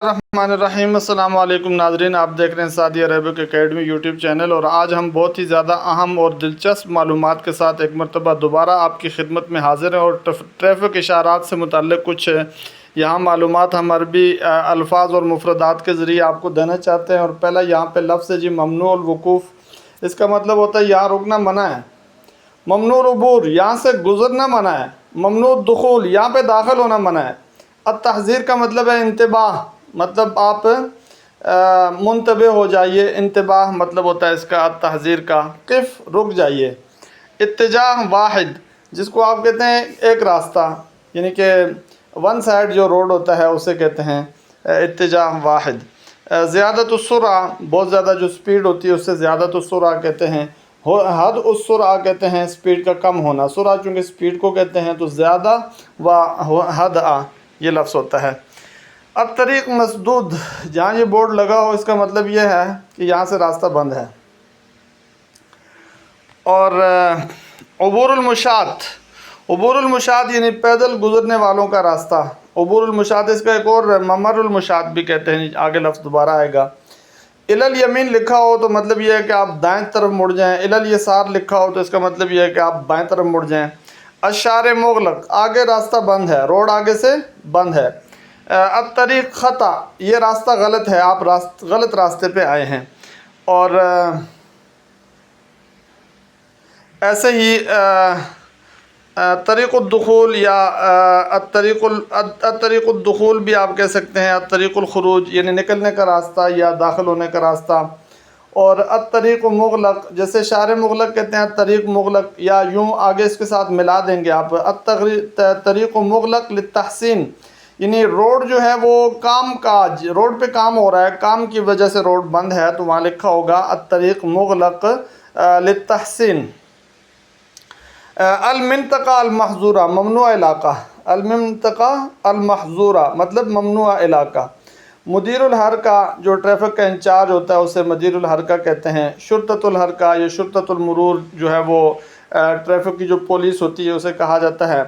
रहमानिर्रहीम। अस्सलाम वालेकुम नाज़रीन, आप देख रहे हैं Saudi Arabic academy YouTube channel. और आज हम बहुत ही ज़्यादा अहम और दिलचस्प मालूमात के साथ एक मरतबा दोबारा आपकी खिदमत में हाज़िर हैं और ट्रैफ़िक इशारात से मुतल्लिक़ कुछ यहाँ मालूमात हम अरबी अल्फाज और मुफ़रदात के ज़रिए आपको देना चाहते हैं। और पहला यहाँ पे लफ्ज़ है जी ममनूउल वक़ूफ़। इसका मतलब होता है यहाँ रुकना मना है। ममनूउल उबूर, यहाँ से गुज़रना मना है। ममनूउद दुख़ूल, यहाँ पे दाखिल होना मना है। अत-तहज़ीर का मतलब है इंतबाह, मतलब आप मुंतबे हो जाइए। इंतबाह मतलब होता है इसका अत-तहज़ीर का। क़िफ़, रुक जाइए। इत्तिजाह वाहिद, जिसको आप कहते हैं एक रास्ता, यानी कि वन साइड जो रोड होता है उसे कहते हैं इत्तिजाह वाहिद। ज़ियादतुस्सुरा, बहुत ज़्यादा जो स्पीड होती है उससे ज़ियादतुस्सुरा कहते हैं। हद उस्सुरा कहते हैं स्पीड का कम होना। सुरा चूँकि स्पीड को कहते हैं तो ज़्यादा व हद ये लफ्ज़ होता है। अब तरीक़ मसदूद, जहाँ ये बोर्ड लगा हो इसका मतलब ये है कि यहाँ से रास्ता बंद है। और उबूरुल मुशात, उबूरुल मुशात यानी पैदल गुज़रने वालों का रास्ता। उबूरुल मुशात, इसका एक और ममरुल मुशात भी कहते हैं, आगे लफ्ज़ दोबारा आएगा। इलल यमीन लिखा हो तो मतलब ये है कि आप दाएं तरफ मुड़ जाएं। इलल यसार लिखा हो तो इसका मतलब ये है कि आप बाएं तरफ मुड़ जाएं। अशार मुग़लक़, आगे रास्ता बंद है, रोड आगे से बंद है। अब तरीक़ ख़ता, ये रास्ता गलत है, आप गलत रास्ते पे आए हैं। और ऐसे ही तरीक़ुद दुख़ूल या तरीक़ुद दुख़ूल भी आप कह सकते हैं। तरीक़ुल ख़ुरूज यानी निकलने का रास्ता या दाखिल होने का रास्ता। और तरीक़ मुग़लक़, जैसे शार मुग़लक़ कहते हैं तरीक़ मुग़लक़, या यूँ आगे इसके साथ मिला देंगे आप। तरीक़ मुग़लक़ लित्तहसीन, यानी रोड जो है वो काम काज, रोड पे काम हो रहा है, काम की वजह से रोड बंद है तो वहाँ लिखा होगा तरीक़ मुग़लक़ लित्तहसीन। अल-मिंतक़ा अल-महज़ूरा, ममनुआ इलाका। अल-मिंतक़ा अल-महज़ूरा मतलब ममनुआ इलाका। मुदीरुल हरका, जो ट्रैफ़िक का इंचार्ज होता है उसे मुदीरुल हरका कहते हैं। शुर्ततुल हरका या शुर्ततुल मुरूर जो है वो ट्रैफ़िक की जो पुलिस होती है उसे कहा जाता है।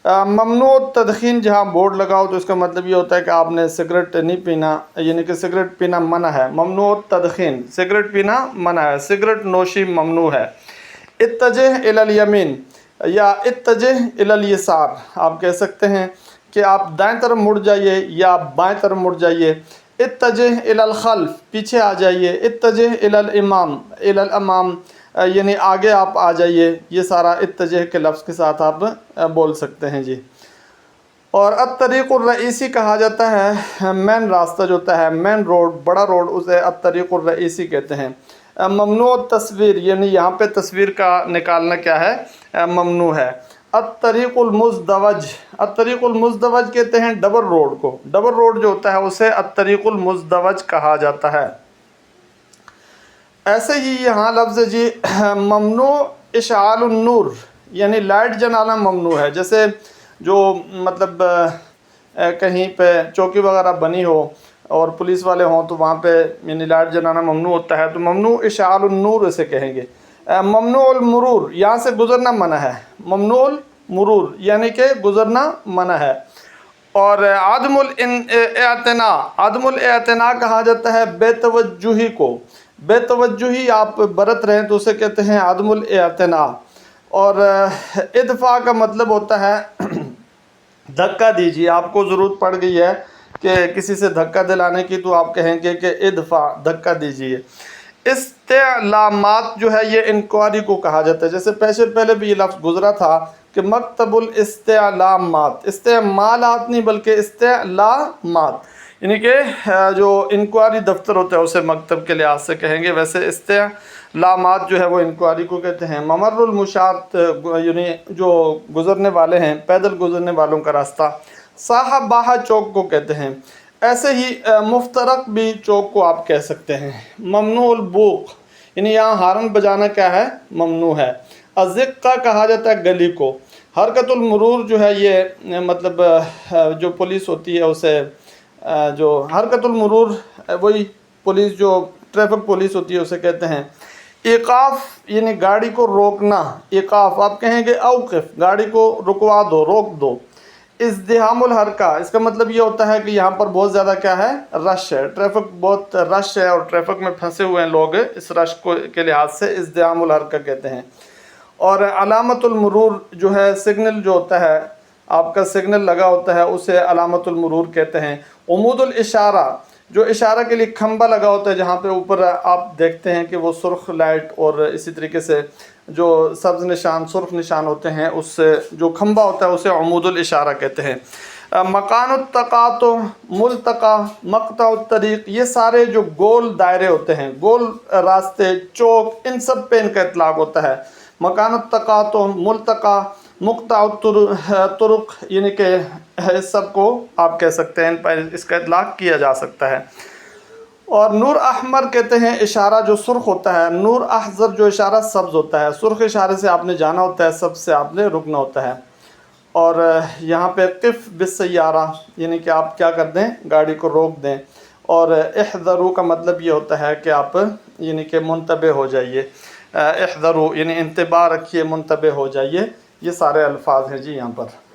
ममनू तदखीन, जहाँ बोर्ड लगा हो तो इसका मतलब ये होता है कि आपने सिगरेट नहीं पीना, यानी कि सिगरेट पीना मना है। ममनू तदखीन, सिगरेट पीना मना है, सिगरेट नोशी ममनू है। इत्तजह इलल यमीन या इत्तजह इलल यसार, आप कह सकते हैं कि आप दाएं तरफ मुड़ जाइए या बाएं तरफ मुड़ जाइए। इत्तजह इलल खल्फ, पीछे आ जाइए। इत्तजह इलल इमाम, इलल अमाम यानी आगे आप आ जाइए। ये सारा इत्तजह के लफ्ज़ के साथ आप बोल सकते हैं जी। और अत-तरीक़ुर रईसी कहा जाता है, मेन रास्ता जो होता है, मेन रोड, बड़ा रोड, उसे अत-तरीक़ुर रईसी कहते हैं। ममनू तस्वीर, यानी यहाँ पे तस्वीर का निकालना क्या है, ममनू है। अत-तरीक़ुल मुज़दवज, अत-तरीक़ुल मुज़दवज कहते हैं डबल रोड को। डबल रोड जो होता है उसे अत-तरीक़ुल मुज़दवज कहा जाता है। ऐसे ही यहाँ लफ्ज़ जी ममनू इशाअलुन नूर, यानी लाइट जलाना ममनू है। जैसे जो मतलब कहीं पे चौकी वगैरह बनी हो और पुलिस वाले हों तो वहाँ पे यानी लाइट जलाना ममनू होता है, तो ममनू इशाअलुन नूर इसे कहेंगे। ममनूउल मुरूर, यहाँ से गुज़रना मना है। ममनूउल मुरूर यानी कि गुज़रना मना है। और आदमुल एतना, आदमुल एतना कहा जाता है बेतवज्जुही को। बेतवज्जुही आप बरत रहे हैं तो उसे कहते हैं आदमुल एतना। और इदफ़ा का मतलब होता है धक्का दीजिए। आपको ज़रूरत पड़ गई है कि किसी से धक्का दिलाने की तो आप कहेंगे कि इदफ़ा, धक्का दीजिए। इस्तेलामात जो है ये इंक्वायरी को कहा जाता है। जैसे पहले भी ये लफ्ज़ गुज़रा था कि मकतबुल इस्तेलामात, इस्तेमालात नहीं बल्कि इस्तेलामात, यानी कि जो इंक्वायरी दफ्तर होता है उसे मकतब के लिहाज से कहेंगे। वैसे इस्तेलामात जो है वो इंक्वायरी को कहते हैं। ममरुल मुशात यानी जो गुज़रने वाले हैं, पैदल गुज़रने वालों का रास्ता। साहबाहा चौक को कहते हैं। ऐसे ही मुफ्तरक भी चौक को आप कह सकते हैं। ममनूउल बूक, यानी यहाँ हारन बजाना क्या है, ममनू है। अज़िक्का कहा जाता है गली को। हरकतुल मुरूर जो है ये मतलब जो पुलिस होती है उसे जो हरकतुल मुरूर वही पुलिस जो ट्रैफिक पुलिस होती है उसे कहते हैं। इक़ाफ़ यानी गाड़ी को रोकना। इक़ाफ़ आप कहेंगे औक़िफ़, गाड़ी को रुकवा दो, रोक दो। ازدحام الحرکہ، اس کا مطلب یہ ہوتا ہے کہ یہاں پر بہت زیادہ کیا ہے، رش ہے، ٹریفک بہت رش ہے اور ٹریفک میں پھنسے ہوئے ہیں لوگ، اس رش کو کے لحاظ سے ازدحام الحرکہ کہتے ہیں۔ اور علامت المرور جو ہے، سگنل جو ہوتا ہے، آپ کا سگنل لگا ہوتا ہے، اسے علامت المرور کہتے ہیں۔ عمود الاشارہ، جو اشارہ کے لیے کھمبا لگا ہوتا ہے، جہاں پہ اوپر آپ دیکھتے ہیں کہ وہ سرخ لائٹ اور اسی طریقے سے جو سبز نشان، سرخ نشان ہوتے ہیں، اس سے جو کھمبا ہوتا ہے اسے عمود الاشارہ کہتے ہیں۔ مکان التقاطع، ملتقا، مقطع الطریق، یہ سارے جو گول دائرے ہوتے ہیں، گول راستے، چوک، ان سب پہ ان کا اطلاق ہوتا ہے۔ مکان التقاطع، ملتقا، مقطع الطرق، یعنی کہ اس سب کو آپ کہہ سکتے ہیں، ان پر اس کا اطلاق کیا جا سکتا ہے۔ اور نور احمر کہتے ہیں اشارہ جو سرخ ہوتا ہے، نور احمر جو اشارہ سبز ہوتا ہے، سرخ اشارے سے آپ نے جانا ہوتا ہے، سبز سے آپ نے رکنا ہوتا ہے۔ اور یہاں پہ قف بالسیارہ، یعنی کہ آپ کیا کر دیں، گاڑی کو روک دیں۔ اور احذروا کا مطلب یہ ہوتا ہے کہ آپ یعنی کہ منتبہ ہو جائیے، احذروا یعنی انتباہ رکھیے، منتبہ ہو جائیے، یہ سارے الفاظ ہیں جی یہاں پر۔